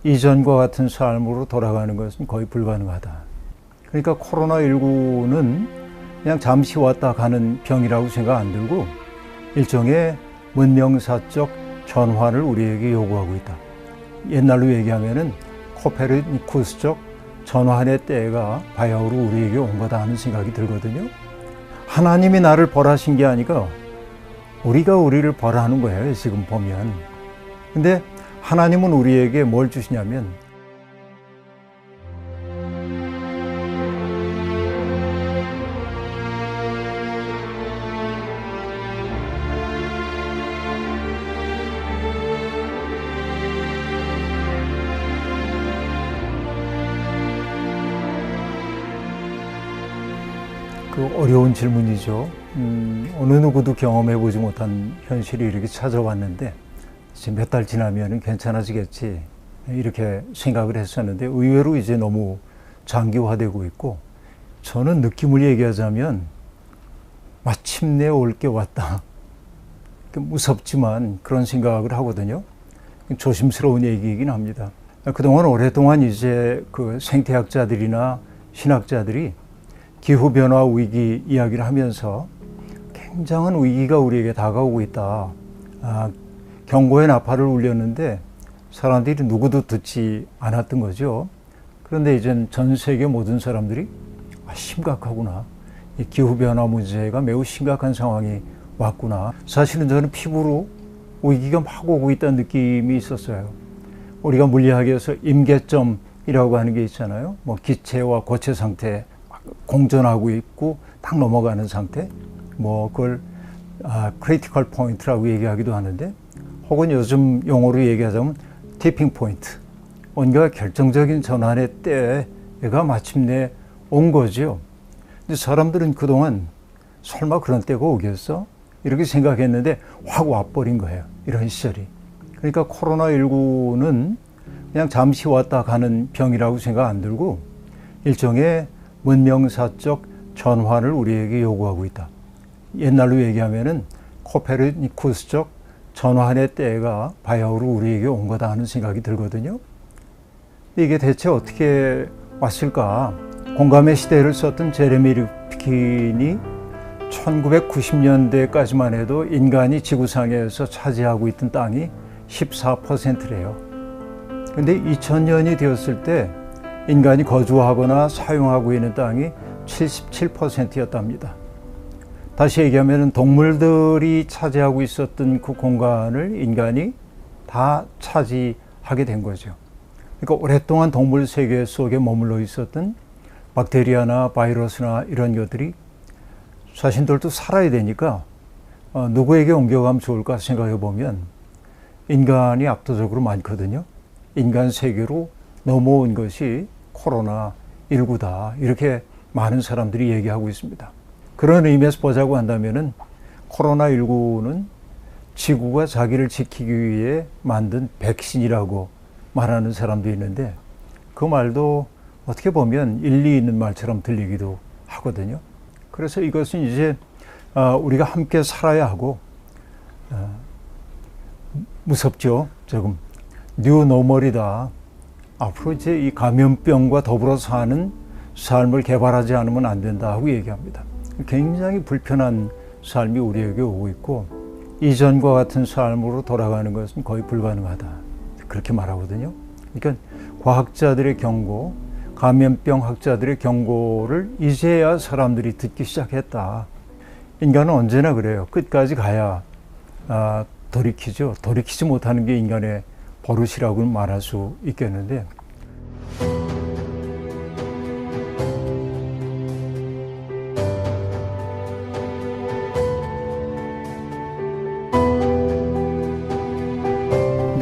이전과 같은 삶으로 돌아가는 것은 거의 불가능하다. 그러니까 코로나19는 그냥 잠시 왔다 가는 병이라고 생각 안 들고 일종의 문명사적 전환을 우리에게 요구하고 있다. 옛날로 얘기하면은 코페르니쿠스적 전환의 때가 바야흐로 우리에게 온 거다 하는 생각이 들거든요. 하나님이 나를 벌하신 게 아니고 우리가 우리를 벌하는 거예요, 지금 보면. 근데 하나님은 우리에게 뭘 주시냐면 그 어려운 질문이죠. 어느 누구도 경험해보지 못한 현실이 이렇게 찾아왔는데 이제 몇 달 지나면 괜찮아지겠지 이렇게 생각을 했었는데 의외로 이제 너무 장기화되고 있고, 저는 느낌을 얘기하자면 마침내 올 게 왔다. 무섭지만 그런 생각을 하거든요. 조심스러운 얘기이긴 합니다. 그동안 오랫동안 이제 그 생태학자들이나 신학자들이 기후변화 위기 이야기를 하면서 굉장한 위기가 우리에게 다가오고 있다. 경고의 나팔을 울렸는데 사람들이 누구도 듣지 않았던 거죠. 그런데 이젠 전 세계 모든 사람들이 심각하구나. 이 기후변화 문제가 매우 심각한 상황이 왔구나. 사실은 저는 피부로 위기가 막 오고 있다는 느낌이 있었어요. 우리가 물리학에서 임계점이라고 하는 게 있잖아요. 뭐 기체와 고체 상태 공존하고 있고 딱 넘어가는 상태, 뭐 그걸 크리티컬 포인트라고 얘기하기도 하는데, 혹은 요즘 용어로 얘기하자면 티핑 포인트, 뭔가 결정적인 전환의 때가 마침내 온 거죠. 근데 사람들은 그동안 설마 그런 때가 오겠어? 이렇게 생각했는데 확 와버린 거예요, 이런 시절이. 그러니까 코로나19는 그냥 잠시 왔다 가는 병이라고 생각 안 들고 일종의 문명사적 전환을 우리에게 요구하고 있다. 옛날로 얘기하면은 코페르니쿠스적 전환의 때가 바야흐로 우리에게 온 거다 하는 생각이 들거든요. 이게 대체 어떻게 왔을까? 공감의 시대를 썼던 제레미 리프킨이 1990년대까지만 해도 인간이 지구상에서 차지하고 있던 땅이 14%래요. 근데 2000년이 되었을 때 인간이 거주하거나 사용하고 있는 땅이 77%였답니다. 다시 얘기하면 동물들이 차지하고 있었던 그 공간을 인간이 다 차지하게 된 거죠. 그러니까 오랫동안 동물 세계 속에 머물러 있었던 박테리아나 바이러스나 이런 것들이 자신들도 살아야 되니까 누구에게 옮겨가면 좋을까 생각해 보면 인간이 압도적으로 많거든요. 인간 세계로 넘어온 것이 코로나19다. 이렇게 많은 사람들이 얘기하고 있습니다. 그런 의미에서 보자고 한다면은 코로나19는 지구가 자기를 지키기 위해 만든 백신이라고 말하는 사람도 있는데, 그 말도 어떻게 보면 일리 있는 말처럼 들리기도 하거든요. 그래서 이것은 이제 우리가 함께 살아야 하고, 무섭죠, 조금. 뉴노멀이다. 앞으로 이제 이 감염병과 더불어 사는 삶을 개발하지 않으면 안 된다 하고 얘기합니다. 굉장히 불편한 삶이 우리에게 오고 있고 이전과 같은 삶으로 돌아가는 것은 거의 불가능하다. 그렇게 말하거든요. 그러니까 과학자들의 경고, 감염병 학자들의 경고를 이제야 사람들이 듣기 시작했다. 인간은 언제나 그래요. 끝까지 가야 돌이키죠. 돌이키지 못하는 게 인간의 버릇이라고 말할 수 있겠는데,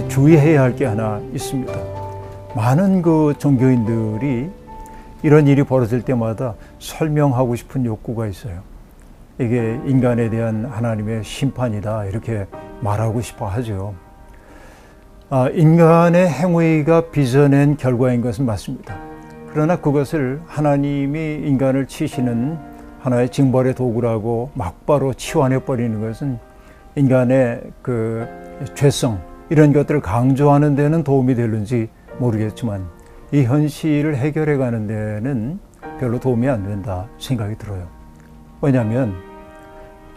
주의해야 할 게 하나 있습니다. 많은 그 종교인들이 이런 일이 벌어질 때마다 설명하고 싶은 욕구가 있어요. 이게 인간에 대한 하나님의 심판이다 이렇게 말하고 싶어 하죠. 인간의 행위가 빚어낸 결과인 것은 맞습니다. 그러나 그것을 하나님이 인간을 치시는 하나의 징벌의 도구라고 막바로 치환해버리는 것은 인간의 그 죄성, 이런 것들을 강조하는 데는 도움이 되는지 모르겠지만 이 현실을 해결해 가는 데는 별로 도움이 안 된다 생각이 들어요. 왜냐하면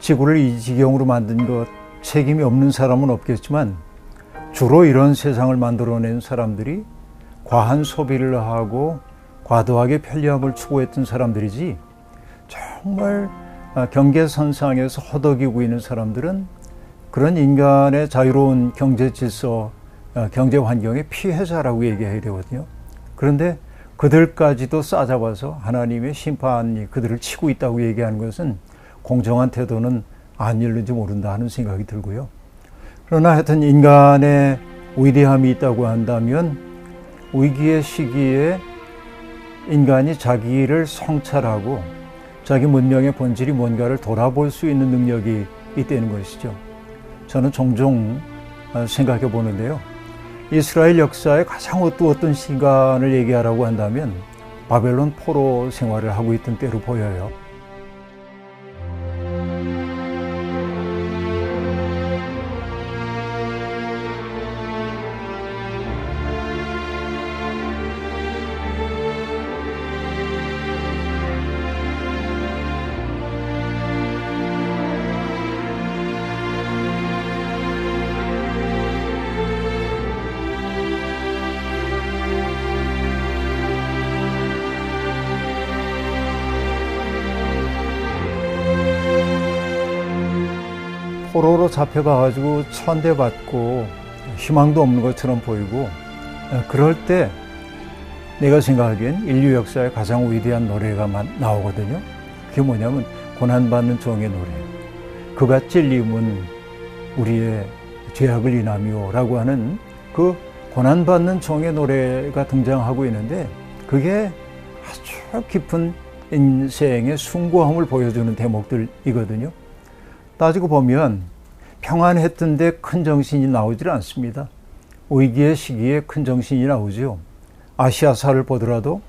지구를 이 지경으로 만든 것 책임이 없는 사람은 없겠지만 주로 이런 세상을 만들어낸 사람들이 과한 소비를 하고 과도하게 편리함을 추구했던 사람들이지, 정말 경계선상에서 허덕이고 있는 사람들은 그런 인간의 자유로운 경제 질서, 경제 환경의 피해자라고 얘기해야 되거든요. 그런데 그들까지도 싸잡아서 하나님의 심판이 그들을 치고 있다고 얘기하는 것은 공정한 태도는 아닐는지 모른다 하는 생각이 들고요. 그러나 하여튼 인간의 위대함이 있다고 한다면 위기의 시기에 인간이 자기를 성찰하고 자기 문명의 본질이 뭔가를 돌아볼 수 있는 능력이 있다는 것이죠. 저는 종종 생각해 보는데요. 이스라엘 역사의 가장 어두웠던 시간을 얘기하라고 한다면 바벨론 포로 생활을 하고 있던 때로 보여요. 포로로 잡혀가가지고 천대받고 희망도 없는 것처럼 보이고, 그럴 때 내가 생각하기엔 인류 역사의 가장 위대한 노래가 나오거든요. 그게 뭐냐면 고난받는 종의 노래예요. 그가 찔림은 우리의 죄악을 인하며 라고 하는 그 고난받는 종의 노래가 등장하고 있는데, 그게 아주 깊은 인생의 숭고함을 보여주는 대목들이거든요. 따지고 보면 평안했던데 큰 정신이 나오질 않습니다. 위기의 시기에 큰 정신이 나오죠. 아시아사를 보더라도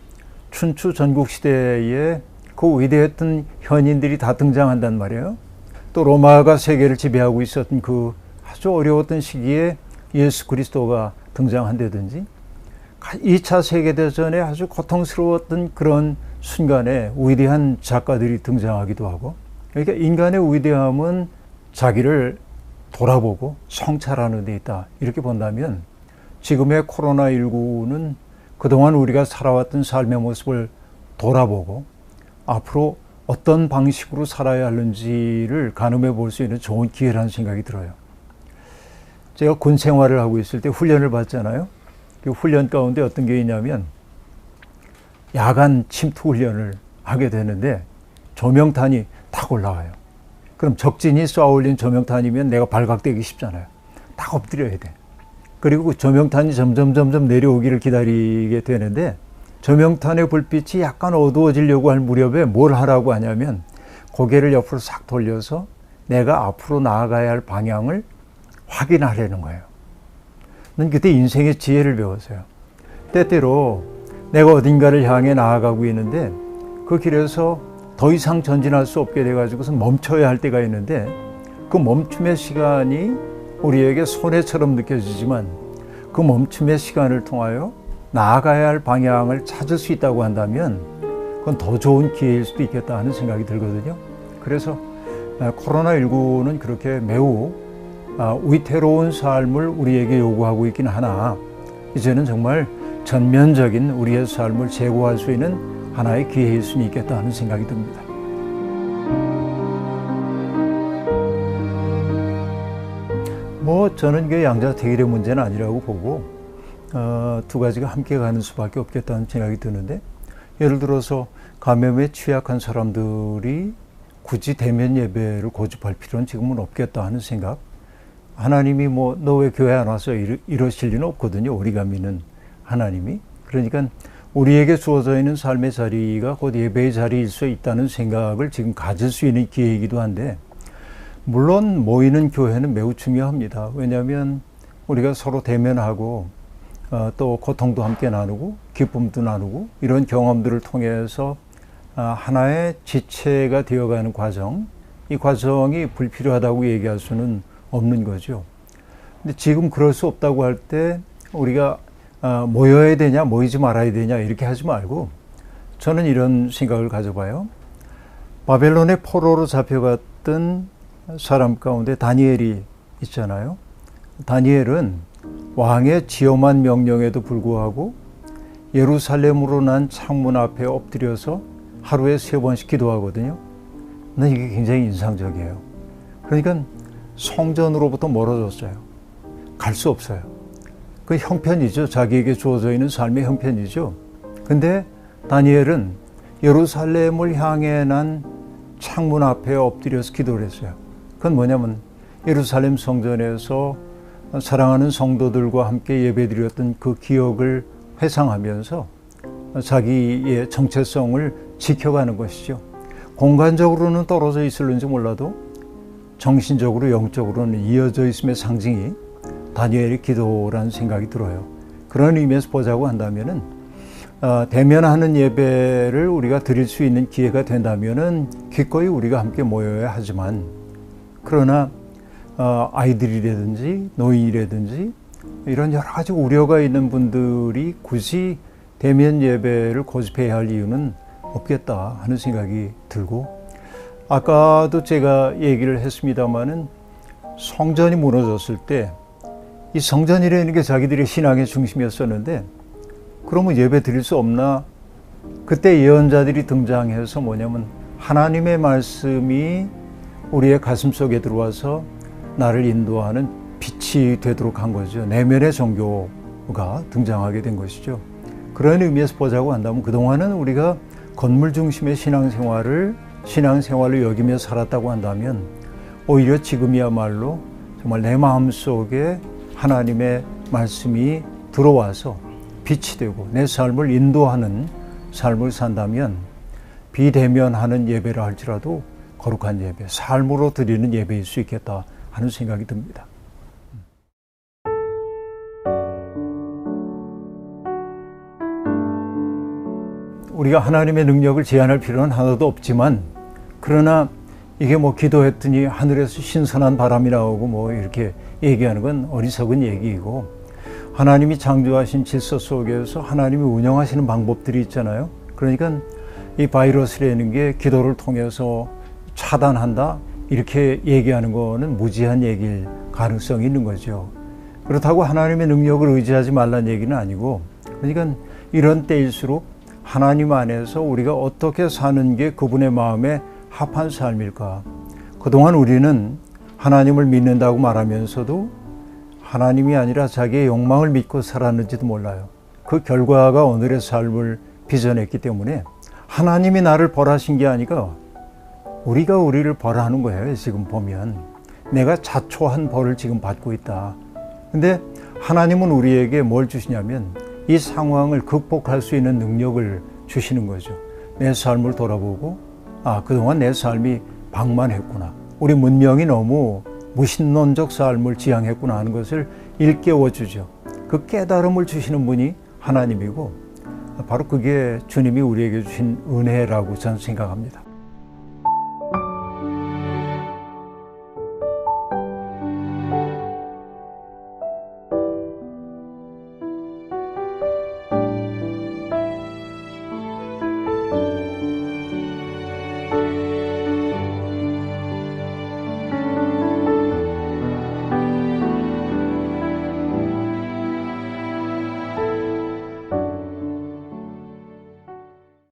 춘추 전국시대에 그 위대했던 현인들이 다 등장한단 말이에요. 또 로마가 세계를 지배하고 있었던 그 아주 어려웠던 시기에 예수 그리스도가 등장한다든지, 2차 세계대전에 아주 고통스러웠던 그런 순간에 위대한 작가들이 등장하기도 하고, 그러니까 인간의 위대함은 자기를 돌아보고 성찰하는 데 있다, 이렇게 본다면 지금의 코로나19는 그동안 우리가 살아왔던 삶의 모습을 돌아보고 앞으로 어떤 방식으로 살아야 하는지를 가늠해 볼 수 있는 좋은 기회라는 생각이 들어요. 제가 군 생활을 하고 있을 때 훈련을 받잖아요. 그 훈련 가운데 어떤 게 있냐면 야간 침투 훈련을 하게 되는데 조명탄이 탁 올라와요. 그럼 적진이 쏘아올린 조명탄이면 내가 발각되기 쉽잖아요. 딱 엎드려야 돼. 그리고 그 조명탄이 점점 내려오기를 기다리게 되는데, 조명탄의 불빛이 약간 어두워지려고 할 무렵에 뭘 하라고 하냐면 고개를 옆으로 싹 돌려서 내가 앞으로 나아가야 할 방향을 확인하려는 거예요. 난 그때 인생의 지혜를 배웠어요. 때때로 내가 어딘가를 향해 나아가고 있는데 그 길에서 더 이상 전진할 수 없게 돼가지고서 멈춰야 할 때가 있는데, 그 멈춤의 시간이 우리에게 손해처럼 느껴지지만 그 멈춤의 시간을 통하여 나아가야 할 방향을 찾을 수 있다고 한다면 그건 더 좋은 기회일 수도 있겠다 하는 생각이 들거든요. 그래서 코로나19는 그렇게 매우 위태로운 삶을 우리에게 요구하고 있긴 하나, 이제는 정말 전면적인 우리의 삶을 재고할 수 있는 하나의 기회일 수는 있겠다 하는 생각이 듭니다. 저는 이게 양자택일의 문제는 아니라고 보고 두 가지가 함께 가는 수밖에 없겠다는 생각이 드는데, 예를 들어서 감염에 취약한 사람들이 굳이 대면 예배를 고집할 필요는 지금은 없겠다 하는 생각. 하나님이 너 왜 교회 안 와서 이러실 리는 없거든요. 우리가 믿는 하나님이. 그러니까 우리에게 주어져 있는 삶의 자리가 곧 예배의 자리일 수 있다는 생각을 지금 가질 수 있는 기회이기도 한데, 물론 모이는 교회는 매우 중요합니다. 왜냐하면 우리가 서로 대면하고 또 고통도 함께 나누고 기쁨도 나누고 이런 경험들을 통해서 하나의 지체가 되어가는 과정, 이 과정이 불필요하다고 얘기할 수는 없는 거죠. 근데 지금 그럴 수 없다고 할 때 우리가 모여야 되냐 모이지 말아야 되냐 이렇게 하지 말고 저는 이런 생각을 가져봐요. 바벨론의 포로로 잡혀갔던 사람 가운데 다니엘이 있잖아요. 다니엘은 왕의 지엄한 명령에도 불구하고 예루살렘으로 난 창문 앞에 엎드려서 하루에 3번씩 기도하거든요. 근데 이게 굉장히 인상적이에요. 그러니까 성전으로부터 멀어졌어요. 갈 수 없어요. 그 형편이죠. 자기에게 주어져 있는 삶의 형편이죠. 근데 다니엘은 예루살렘을 향해 난 창문 앞에 엎드려서 기도를 했어요. 그건 뭐냐면 예루살렘 성전에서 사랑하는 성도들과 함께 예배드렸던 그 기억을 회상하면서 자기의 정체성을 지켜가는 것이죠. 공간적으로는 떨어져 있을는지 몰라도 정신적으로 영적으로는 이어져 있음의 상징이 다니엘의 기도라는 생각이 들어요. 그런 의미에서 보자고 한다면은 대면하는 예배를 우리가 드릴 수 있는 기회가 된다면은 기꺼이 우리가 함께 모여야 하지만 그러나 아이들이라든지 노인이라든지 이런 여러 가지 우려가 있는 분들이 굳이 대면 예배를 고집해야 할 이유는 없겠다 하는 생각이 들고 아까도 제가 얘기를 했습니다마는 성전이 무너졌을 때 이 성전이라는 게 자기들의 신앙의 중심이었었는데 그러면 예배 드릴 수 없나? 그때 예언자들이 등장해서 뭐냐면 하나님의 말씀이 우리의 가슴 속에 들어와서 나를 인도하는 빛이 되도록 한 거죠. 내면의 종교가 등장하게 된 것이죠. 그런 의미에서 보자고 한다면 그동안은 우리가 건물 중심의 신앙생활을 여기며 살았다고 한다면 오히려 지금이야말로 정말 내 마음속에 하나님의 말씀이 들어와서 빛이 되고 내 삶을 인도하는 삶을 산다면 비대면하는 예배라 할지라도 거룩한 예배, 삶으로 드리는 예배일 수 있겠다 하는 생각이 듭니다. 우리가 하나님의 능력을 제한할 필요는 하나도 없지만 그러나 이게 뭐 기도했더니 하늘에서 신선한 바람이 나오고 뭐 이렇게 얘기하는 건 어리석은 얘기이고 하나님이 창조하신 질서 속에서 하나님이 운영하시는 방법들이 있잖아요. 그러니까 이 바이러스라는 게 기도를 통해서 차단한다 이렇게 얘기하는 거는 무지한 얘기일 가능성이 있는 거죠. 그렇다고 하나님의 능력을 의지하지 말라는 얘기는 아니고 그러니까 이런 때일수록 하나님 안에서 우리가 어떻게 사는 게 그분의 마음에 합한 삶일까? 그동안 우리는 하나님을 믿는다고 말하면서도 하나님이 아니라 자기의 욕망을 믿고 살았는지도 몰라요. 그 결과가 오늘의 삶을 빚어냈기 때문에 하나님이 나를 벌하신 게 아니라 우리가 우리를 벌하는 거예요. 지금 보면 내가 자초한 벌을 지금 받고 있다. 근데 하나님은 우리에게 뭘 주시냐면 이 상황을 극복할 수 있는 능력을 주시는 거죠. 내 삶을 돌아보고 그동안 내 삶이 방만했구나. 우리 문명이 너무 무신론적 삶을 지향했구나 하는 것을 일깨워 주죠. 그 깨달음을 주시는 분이 하나님이고 바로 그게 주님이 우리에게 주신 은혜라고 저는 생각합니다.